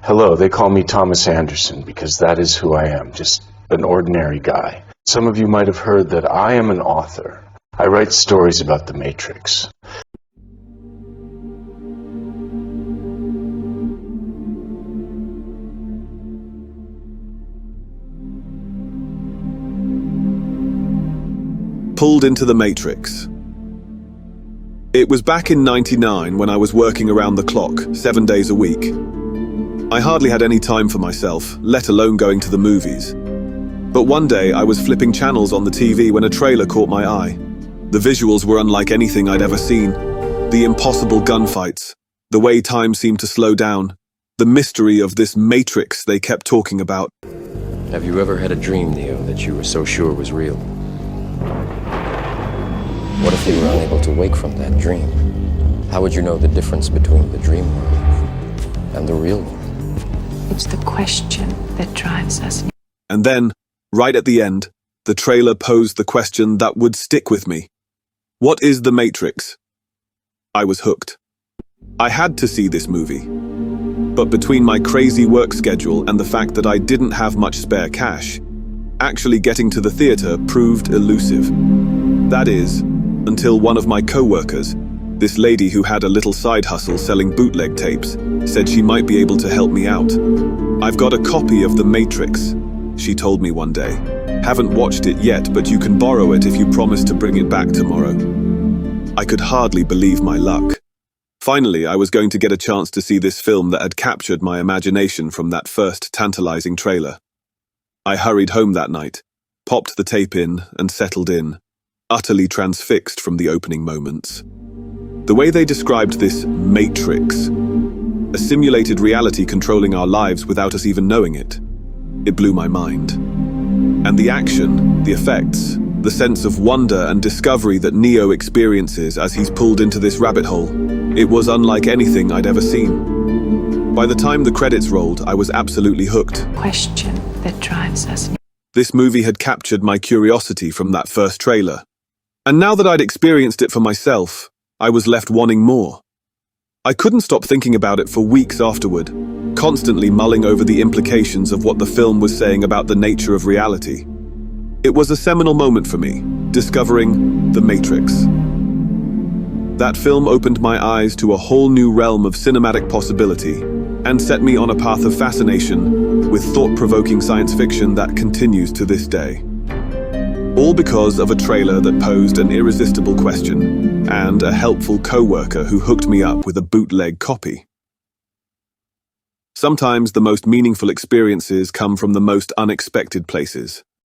Hello, they call me Thomas Anderson because that is who I am, just an ordinary guy. Some of you might have heard that I am an author. I write stories about the Matrix. Pulled into the Matrix. It was back in '99 when I was working around the clock, 7 days a week. I hardly had any time for myself, let alone going to the movies. But one day I was flipping channels on the TV when a trailer caught my eye. The visuals were unlike anything I'd ever seen. The impossible gunfights, the way time seemed to slow down, the mystery of this Matrix they kept talking about. Have you ever had a dream, Neo, that you were so sure was real? What if you were unable to wake from that dream? How would you know the difference between the dream world and the real world? It's the question that drives us. And then, right at the end, the trailer posed the question that would stick with me. What is the Matrix? I was hooked. I had to see this movie. But between my crazy work schedule and the fact that I didn't have much spare cash, actually getting to the theater proved elusive. That is, until one of my co-workers, this lady who had a little side hustle selling bootleg tapes, said she might be able to help me out. "I've got a copy of The Matrix," she told me one day. "Haven't watched it yet, but you can borrow it if you promise to bring it back tomorrow." I could hardly believe my luck. Finally, I was going to get a chance to see this film that had captured my imagination from that first tantalizing trailer. I hurried home that night, popped the tape in, and settled in, utterly transfixed from the opening moments. The way they described this Matrix, a simulated reality controlling our lives without us even knowing it, it blew my mind. And the action, the effects, the sense of wonder and discovery that Neo experiences as he's pulled into this rabbit hole, it was unlike anything I'd ever seen. By the time the credits rolled, I was absolutely hooked. Question that drives us. This movie had captured my curiosity from that first trailer. And now that I'd experienced it for myself, I was left wanting more. I couldn't stop thinking about it for weeks afterward, constantly mulling over the implications of what the film was saying about the nature of reality. It was a seminal moment for me, discovering The Matrix. That film opened my eyes to a whole new realm of cinematic possibility and set me on a path of fascination with thought-provoking science fiction that continues to this day. All because of a trailer that posed an irresistible question and a helpful co-worker who hooked me up with a bootleg copy. Sometimes the most meaningful experiences come from the most unexpected places.